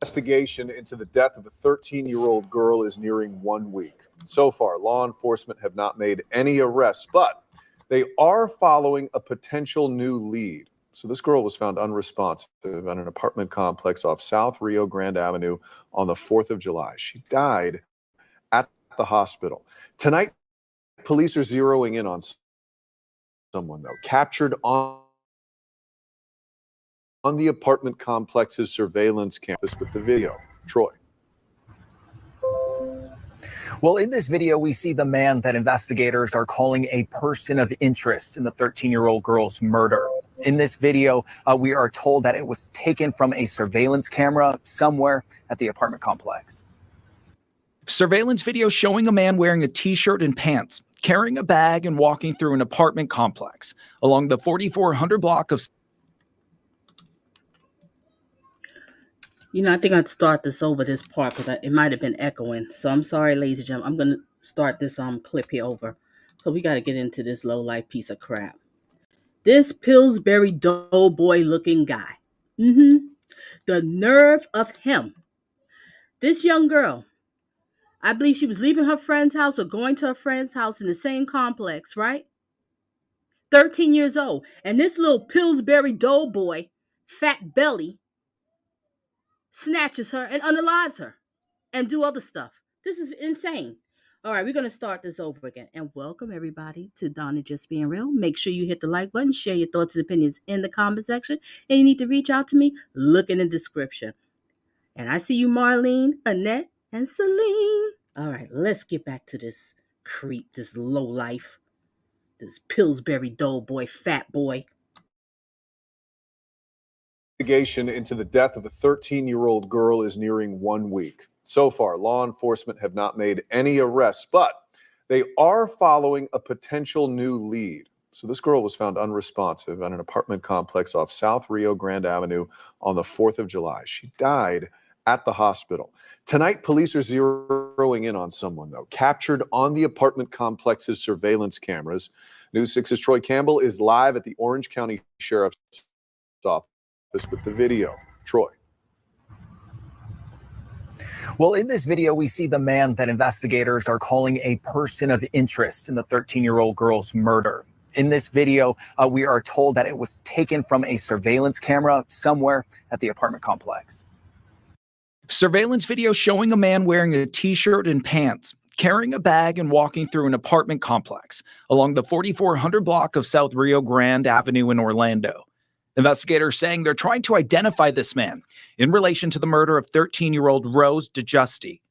Investigation into the death of a 13-year-old girl is nearing 1 week. So far, law enforcement have not made any arrests, but they are following a potential new lead. So this girl was found unresponsive at an apartment complex off South Rio Grande Avenue on the 4th of July. She died at the hospital. Tonight, police are zeroing in on someone, though, captured on the apartment complex's surveillance cameras with the video. Troy. Well, in this video, we see the man that investigators are calling a person of interest in the 13-year-old girl's murder. In this video, we are told that it was taken from a surveillance camera somewhere at the apartment complex. Surveillance video showing a man wearing a t-shirt and pants, carrying a bag and walking through an apartment complex along the 4400 block of... You know, I think I'd start this over this part because it might have been echoing. So I'm sorry, ladies and gentlemen. I'm going to start this clip here over. So we got to get into this low-life piece of crap. This Pillsbury Doughboy looking guy. The nerve of him. This young girl, I believe she was leaving her friend's house or going to her friend's house in the same complex, right? 13 years old. And this little Pillsbury Doughboy, fat belly, snatches her and unalives her and do other stuff. This is insane. All right, we're going to start this over again. And welcome, everybody, to Donna Just Being Real. Make sure you hit the like button, share your thoughts and opinions in the comment section. And you need to reach out to me, look in the description. And I see you, Marlene, Annette, and Celine. All right, let's get back to this creep, this lowlife, this Pillsbury Doughboy, fat boy. Investigation into the death of a 13-year-old girl is nearing 1 week. So far, law enforcement have not made any arrests, but they are following a potential new lead. So this girl was found unresponsive at an apartment complex off South Rio Grande Avenue on the 4th of July. She died at the hospital. Tonight, police are zeroing in on someone, though, captured on the apartment complex's surveillance cameras. News 6's Troy Campbell is live at the Orange County Sheriff's Office with the video. Troy. Well, in this video, we see the man that investigators are calling a person of interest in the 13-year-old girl's murder. In this video, we are told that it was taken from a surveillance camera somewhere at the apartment complex. Surveillance video showing a man wearing a t-shirt and pants, carrying a bag and walking through an apartment complex along the 4400 block of South Rio Grande Avenue in Orlando. Investigators saying they're trying to identify this man in relation to the murder of 13-year-old Rose Dieujuste.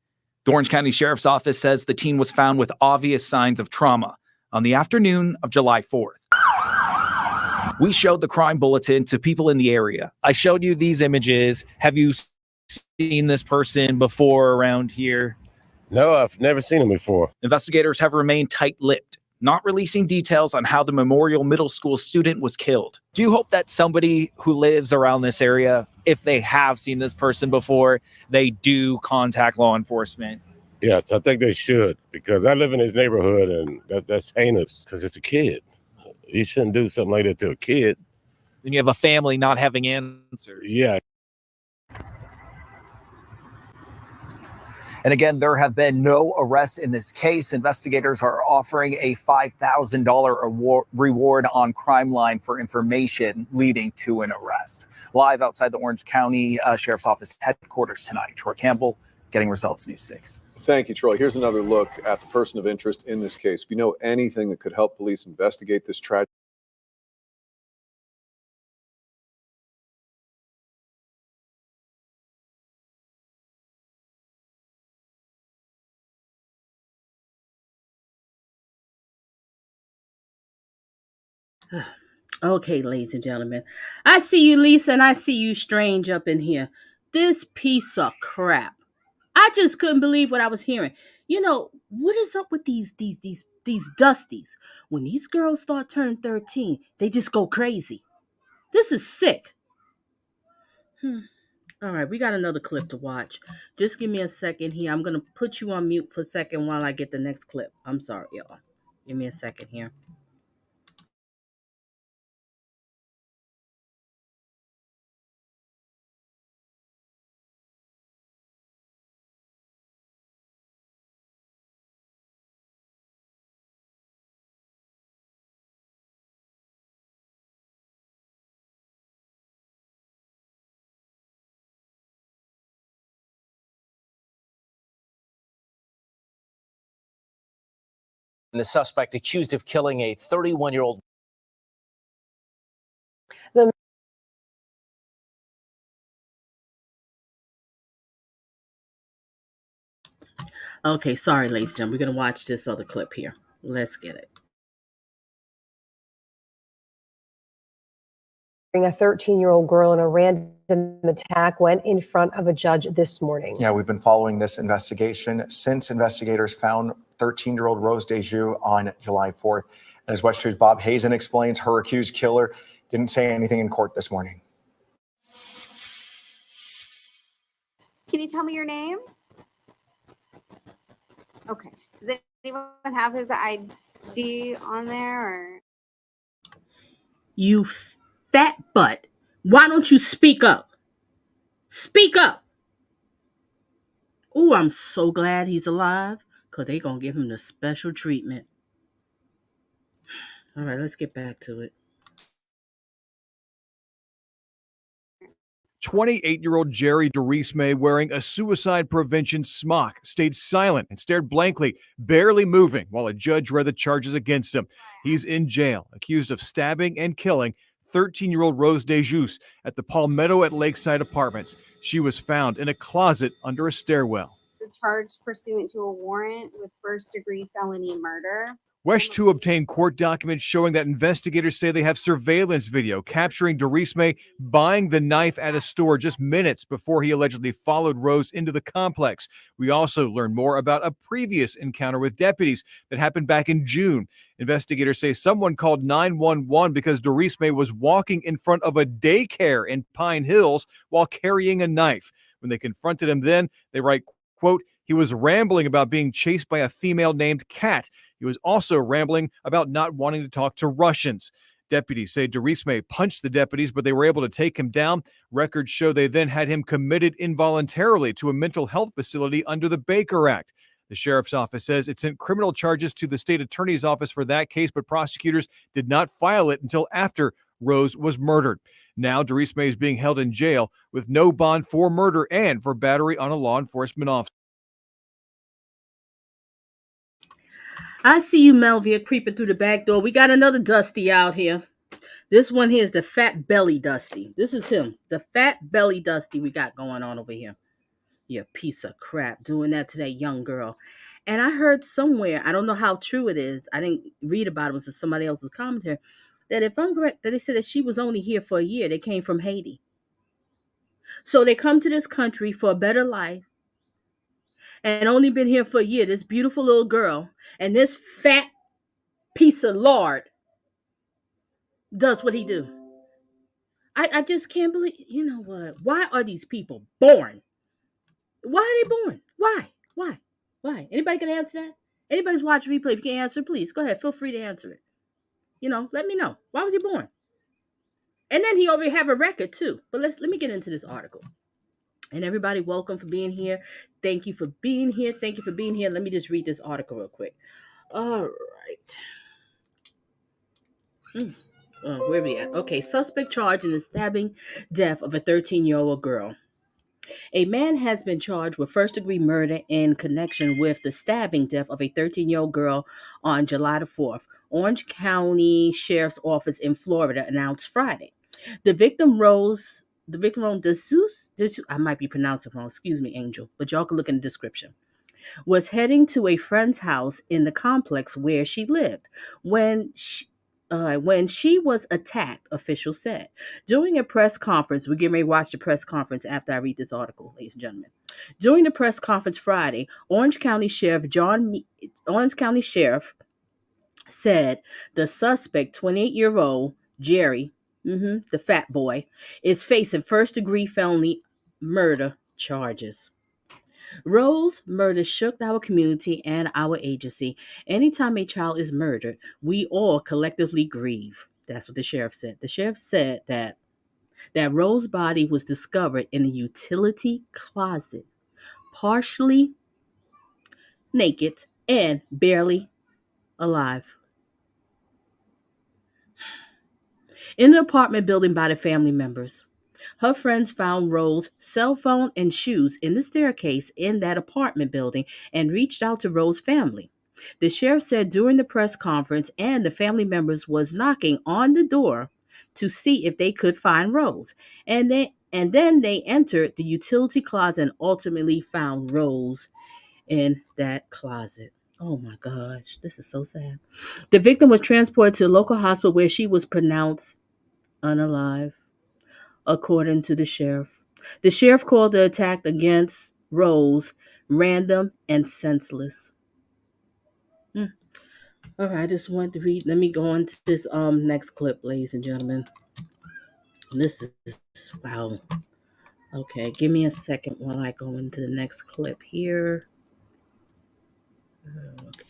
The Orange County Sheriff's Office says the teen was found with obvious signs of trauma on the afternoon of July 4th. We showed the crime bulletin to people in the area. I showed you these images. Have you seen this person before around here? No, I've never seen him before. Investigators have remained tight-lipped, not releasing details on how the Memorial Middle School student was killed. Do you hope that somebody who lives around this area, if they have seen this person before, they do contact law enforcement? Yes, I think they should, because I live in this neighborhood and that's heinous because it's a kid. You shouldn't do something like that to a kid. And you have a family not having answers. Yeah. And again, there have been no arrests in this case. Investigators are offering a $5,000 reward on Crime Line for information leading to an arrest. Live outside the Orange County Sheriff's Office headquarters tonight, Troy Campbell, Getting Results News 6. Thank you, Troy. Here's another look at the person of interest in this case. If you know anything that could help police investigate this tragedy, Okay, ladies and gentlemen. I see you, Lisa, and I see you, Strange, up in here. This piece of crap. I just couldn't believe what I was hearing. You know, what is up with these dusties? When these girls start turning 13, they just go crazy. This is sick. All right, we got another clip to watch. Just give me a second here. I'm going to put you on mute for a second while I get the next clip. I'm sorry, y'all. Give me a second here. The suspect accused of killing a 31-year-old. Okay, sorry, ladies and gentlemen. We're going to watch this other clip here. Let's get it. A 13-year-old girl in a random attack went in front of a judge this morning. Yeah, we've been following this investigation since investigators found 13-year-old Rose Dieujuste on July 4th. And as West 2's Bob Hazen explains, her accused killer didn't say anything in court this morning. Can you tell me your name? Okay. Does anyone have his ID on there? Or? You fat butt. Why don't you speak up? Speak up. Oh, I'm so glad he's alive, because they're going to give him the special treatment. All right, let's get back to it. 28-year-old Jerry Dorisme, wearing a suicide prevention smock, stayed silent and stared blankly, barely moving, while a judge read the charges against him. He's in jail, accused of stabbing and killing 13-year-old Rose Dieujuste at the Palmetto at Lakeside Apartments. She was found in a closet under a stairwell. Charged pursuant to a warrant with first-degree felony murder. West 2 obtained court documents showing that investigators say they have surveillance video capturing Dorisme buying the knife at a store just minutes before he allegedly followed Rose into the complex. We also learned more about a previous encounter with deputies that happened back in June. Investigators say someone called 911 because Dorisme was walking in front of a daycare in Pine Hills while carrying a knife. When they confronted him then, they write, quote, he was rambling about being chased by a female named Kat. He was also rambling about not wanting to talk to Russians. Deputies say Dorisme punched the deputies, but they were able to take him down. Records show they then had him committed involuntarily to a mental health facility under the Baker Act. The sheriff's office says it sent criminal charges to the state attorney's office for that case, but prosecutors did not file it until after Rose was murdered. Now Dorisme is being held in jail with no bond for murder and for battery on a law enforcement officer. I see you, Melvia, creeping through the back door. We got another Dusty out here. This one here is the fat belly Dusty. This is him, the fat belly Dusty we got going on over here. You piece of crap, doing that to that young girl. And I heard somewhere, I don't know how true it is, I didn't read about it, it was in somebody else's commentary, that if I'm correct, that they said that she was only here for a year. They came from Haiti. So they come to this country for a better life and only been here for a year, this beautiful little girl, and this fat piece of lard does what he do. I just can't believe, you know what? Why are these people born? Why are they born? Why? Anybody can answer that? Anybody's watching replay, if you can answer, please go ahead. Feel free to answer it. You know, let me know. Why was he born? And then he already have a record too. But let me get into this article. And everybody, welcome for being here. Thank you for being here. Thank you for being here. Let me just read this article real quick. All right. Where we at? Okay, suspect charged in the stabbing death of a 13-year-old girl. A man has been charged with first-degree murder in connection with the stabbing death of a 13-year-old girl on July the 4th. Orange County Sheriff's Office in Florida announced Friday. The victim Rose Dieujuste, I might be pronouncing wrong, excuse me, Angel, but y'all can look in the description, was heading to a friend's house in the complex where she lived when she was attacked, officials said. During a press conference, we're getting ready to watch the press conference after I read this article, ladies and gentlemen. During the press conference Friday, Orange County Sheriff said the suspect, 28-year-old Jerry, the fat boy, is facing first-degree felony murder charges. Rose murder shook our community and our agency. Anytime a child is murdered, we all collectively grieve. That's what the sheriff said. The sheriff said that Rose's body was discovered in a utility closet, partially naked and barely alive, in the apartment building by the family members. Her friends found Rose's cell phone and shoes in the staircase in that apartment building and reached out to Rose's family. The sheriff said during the press conference and the family members was knocking on the door to see if they could find Rose. And then they entered the utility closet and ultimately found Rose in that closet. Oh my gosh, this is so sad. The victim was transported to a local hospital where she was pronounced unalive, according to the sheriff. The sheriff called the attack against Rose random and senseless. Hmm. All right, I just wanted to read. Let me go on to this next clip, ladies and gentlemen. This is wow. Okay, give me a second while I go into the next clip here. Okay.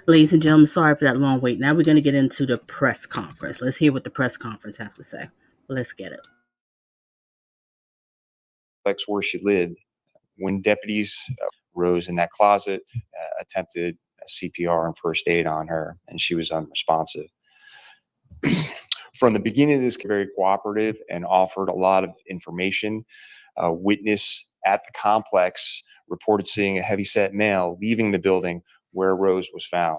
Ladies and gentlemen, sorry for that long wait. Now we're going to get into the press conference. Let's hear what the press conference have to say. Let's get it. Where she lived. When deputies rose in that closet, attempted CPR and first aid on her, and she was unresponsive. From the beginning of this, very cooperative and offered a lot of information. A witness at the complex reported seeing a heavyset male leaving the building where Rose was found.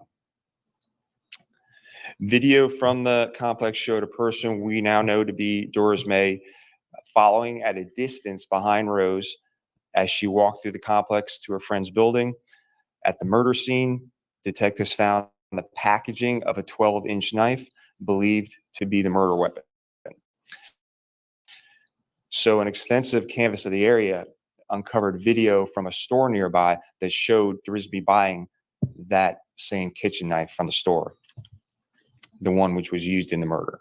Video from the complex showed a person we now know to be Dorisme following at a distance behind Rose as she walked through the complex to her friend's building. At the murder scene, detectives found the packaging of a 12-inch knife believed to be the murder weapon. So an extensive canvass of the area uncovered video from a store nearby that showed Dorisme buying that same kitchen knife from the store, the one which was used in the murder.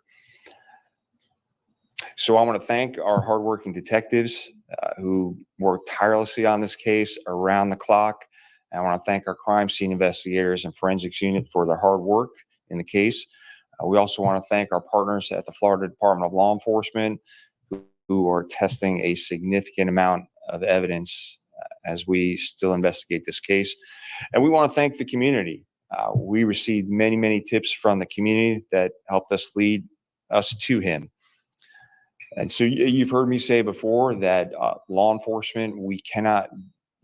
So I want to thank our hardworking detectives who worked tirelessly on this case around the clock. I want to thank our crime scene investigators and forensics unit for their hard work in the case. We also want to thank our partners at the Florida Department of Law Enforcement who are testing a significant amount of evidence as we still investigate this case. And we want to thank the community. We received many, many tips from the community that helped us lead us to him. And so you've heard me say before that law enforcement, we cannot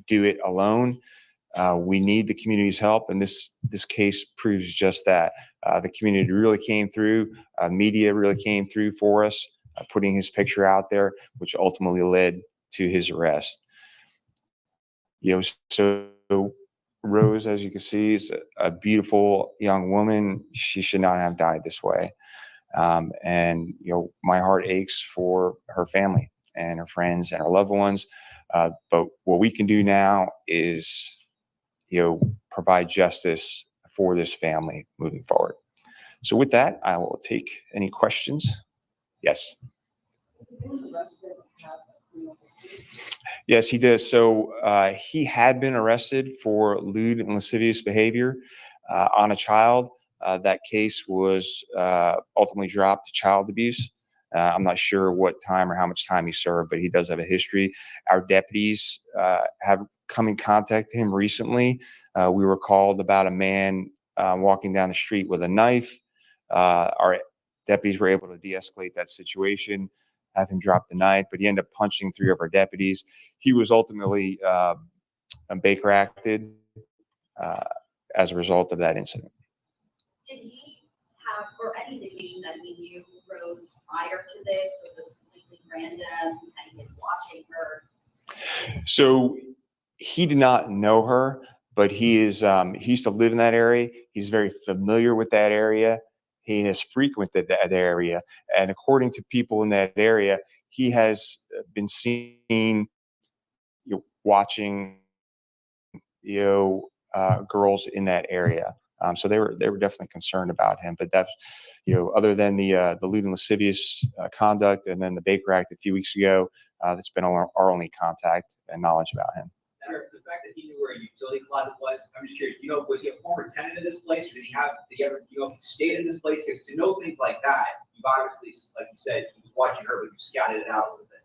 do it alone. We need the community's help, and this case proves just that. The community really came through, media really came through for us, putting his picture out there, which ultimately led to his arrest. You know, so Rose, as you can see, is a beautiful young woman. She should not have died this way. And, you know, my heart aches for her family and her friends and her loved ones. But what we can do now is, you know, provide justice for this family moving forward. So with that, I will take any questions. Yes. Yes, he does. So he had been arrested for lewd and lascivious behavior on a child. That case was ultimately dropped to child abuse. I'm not sure what time or how much time he served, but he does have a history. Our deputies have come in contact with him recently. We were called about a man walking down the street with a knife. Our deputies were able to de-escalate that situation, have him drop the knife, but he ended up punching 3 of our deputies. He was ultimately Baker acted as a result of that incident. Did he have, or any indication that he knew Rose prior to this? Was this completely random? Had he been watching her? So he did not know her, but he used to live in that area. He's very familiar with that area. He has frequented that area. And according to people in that area, he has been seen watching girls in that area. So they were definitely concerned about him. But that's, other than the lewd and lascivious conduct, and then the Baker Act a few weeks ago, that's been our only contact and knowledge about him. The fact that he knew where a utility closet was, I'm just curious. Was he a former tenant of this place, or did he ever, if he stayed in this place? Because to know things like that, you've obviously, like you said, you was watching her, but you scouted it out a little bit.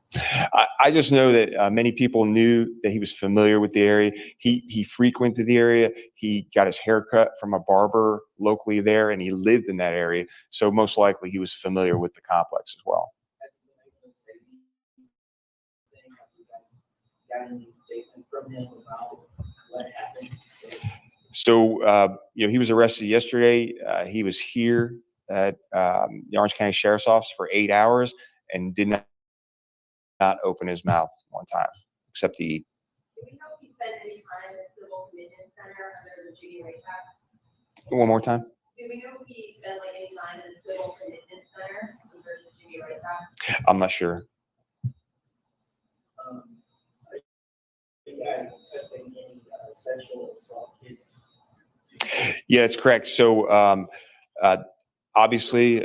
I just know that many people knew that he was familiar with the area. He frequented the area. He got his hair cut from a barber locally there, and he lived in that area. So most likely he was familiar with the complex as well. Got any statement from him about what happened? So, he was arrested yesterday. He was here at the Orange County Sheriff's Office for 8 hours and did not open his mouth one time, except to eat. Do we know if he spent any time at the Civil Commitment Center under the Judy Rice Act? One more time. Do we know if he spent any time in the Civil Commitment Center under the Judy Rice Act? I'm not sure. You guys assessing any sexual assault kids? Yeah, it's correct. So obviously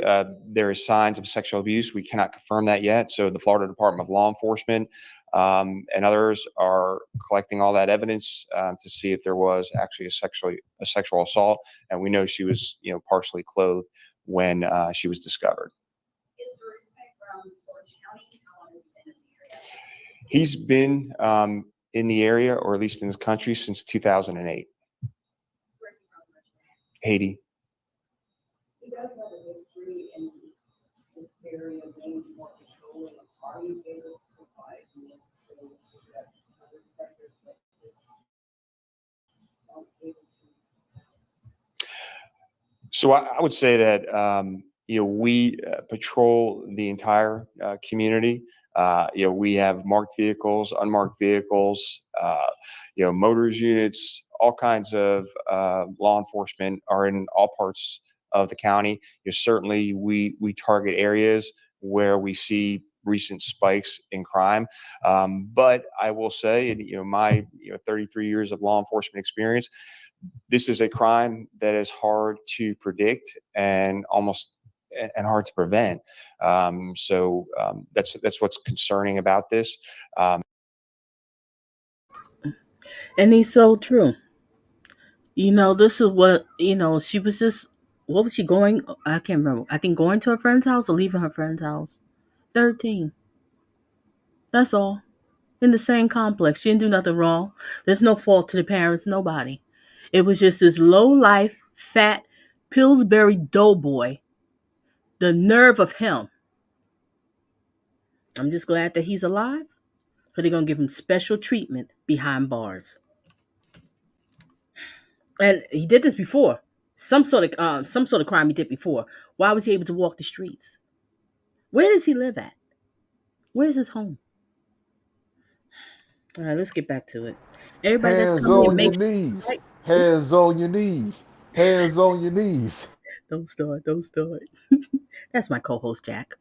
there is signs of sexual abuse. We cannot confirm that yet. So the Florida Department of Law Enforcement and others are collecting all that evidence to see if there was actually a sexual assault. And we know she was, partially clothed when she was discovered. Is Dorisme from Orange County? How long has he been in the area? He's been in the area, or at least in this country, since 2008. Where's he from? Haiti. He does have a history in this area of being more controlling. Are you able to provide me tools so that other factors like this aren't able to? So I would say that we patrol the entire community. We have marked vehicles, unmarked vehicles, motors units, all kinds of law enforcement are in all parts of the county. Certainly we target areas where we see recent spikes in crime. But I will say, in my 33 years of law enforcement experience, this is a crime that is hard to predict and hard to prevent. So that's what's concerning about this. And he's so true. This is what, she was just, what was she going? I can't remember. I think going to her friend's house or leaving her friend's house. 13. That's all. In the same complex. She didn't do nothing wrong. There's no fault to the parents, nobody. It was just this low life, fat, Pillsbury doughboy. The nerve of him. I'm just glad that he's alive. But they're going to give him special treatment behind bars. And he did this before. Some sort of crime he did before. Why was he able to walk the streets? Where does he live at? Where's his home? All right, let's get back to it. Everybody that's Hands coming in, on your make knees. right. Hands on your knees. Hands on your knees. Don't start. That's my co-host Jack.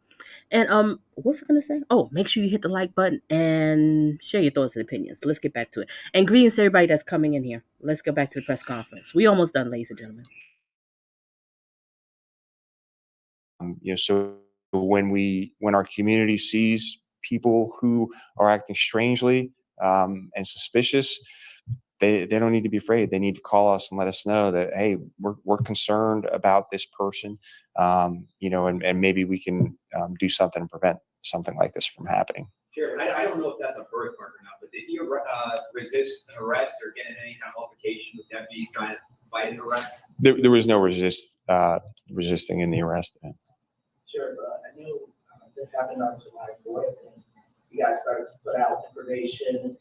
And what was I gonna say? Oh, make sure you hit the like button and share your thoughts and opinions. Let's get back to it. And greetings to everybody that's coming in here. Let's go back to the press conference. We almost done, ladies and gentlemen. So when our community sees people who are acting strangely and suspicious, they don't need to be afraid. They need to call us and let us know that, hey, we're concerned about this person, and maybe we can do something to prevent something like this from happening. Sure. I don't know if that's a birthmark or not, but did you resist an arrest or get in any kind of altercation with deputies trying to fight an arrest? There was no resisting in the arrest. Sure, but I know this happened on July 4th, and you guys started to put out information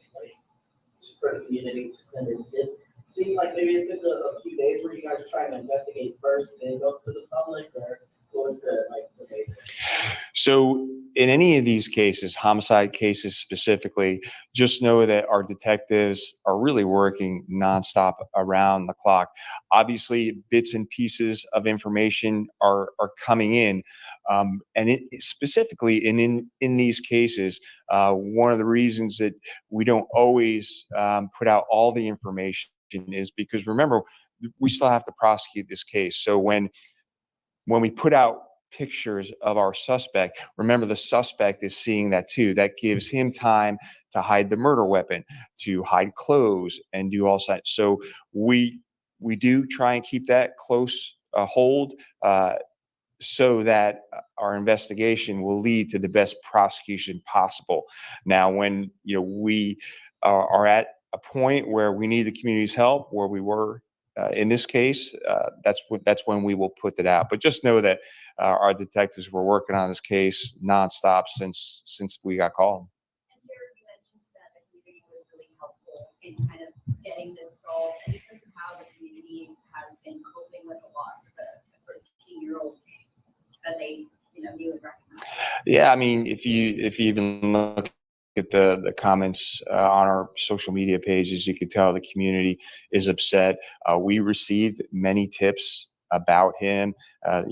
for the community to send in tips. It seemed like maybe it took a few days where you guys were trying to investigate first and then go to the public, or what was the debate? So in any of these cases, homicide cases specifically, just know that our detectives are really working nonstop around the clock. Obviously, bits and pieces of information are coming in. And specifically in these cases, one of the reasons that we don't always put out all the information is because remember, we still have to prosecute this case. So when we put out pictures of our suspect, remember the suspect is seeing that too. That gives him time to hide the murder weapon, to hide clothes, and do all that. So we do try and keep that close hold so that our investigation will lead to the best prosecution possible. Now, when we are at a point where we need the community's help, where we were in this case, that's when we will put it out. But just know that our detectives were working on this case nonstop since we got called. And Jared, you mentioned that the community was really helpful in kind of getting this solved. Any sense of how the community has been coping with the loss of a 13-year-old that they knew and recognized? Yeah, I mean, if you even look at the comments on our social media pages, you could tell the community is upset. We received many tips about him. I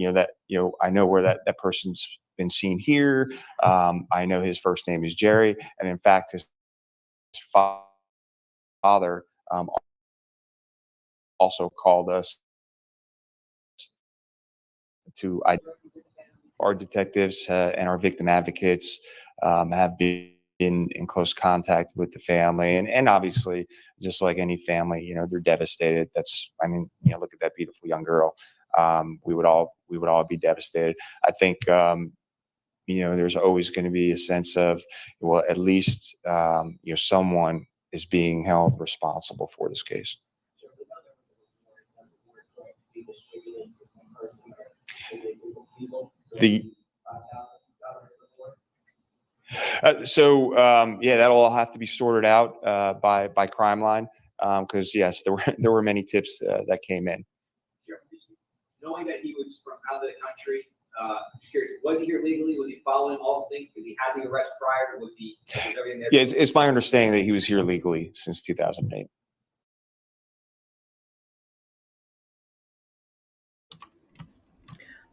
know where that person's been seen here. I know his first name is Jerry, and in fact, his father also called us to our detectives and our victim advocates have been in close contact with the family, and obviously, just like any family, they're devastated. Look at that beautiful young girl. We would all be devastated. I think there's always going to be a sense of, well, at least someone is being held responsible for this case. That'll all have to be sorted out by Crime Line, because yes, there were many tips that came in. Knowing that he was from out of the country, I'm just curious, was he here legally? Was he following all the things? Was he had the arrest prior? Was everything there? Yeah, it's my understanding that he was here legally since 2008.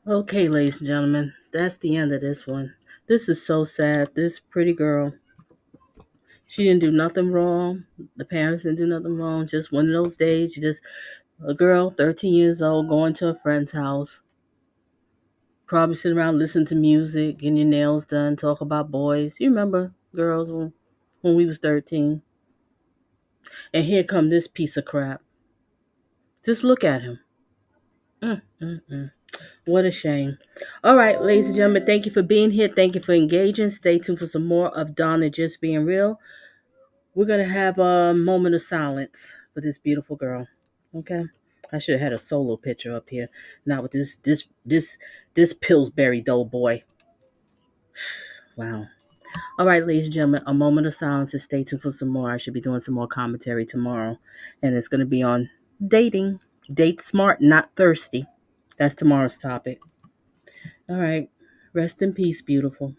Okay, ladies and gentlemen, that's the end of this one. This is so sad. This pretty girl, she didn't do nothing wrong. The parents didn't do nothing wrong. Just one of those days, a girl, 13 years old, going to a friend's house, probably sitting around listening to music, getting your nails done, talk about boys. You remember girls when we was 13? And here come this piece of crap. Just look at him. What a shame. All right, ladies and gentlemen, thank you for being here. Thank you for engaging. Stay tuned for some more of Donna Just Being Real. We're going to have a moment of silence for this beautiful girl. Okay? I should have had a solo picture up here. Not with this Pillsbury Doughboy. Wow. All right, ladies and gentlemen, a moment of silence and stay tuned for some more. I should be doing some more commentary tomorrow. And it's going to be on dating. Date smart, not thirsty. That's tomorrow's topic. All right. Rest in peace, beautiful.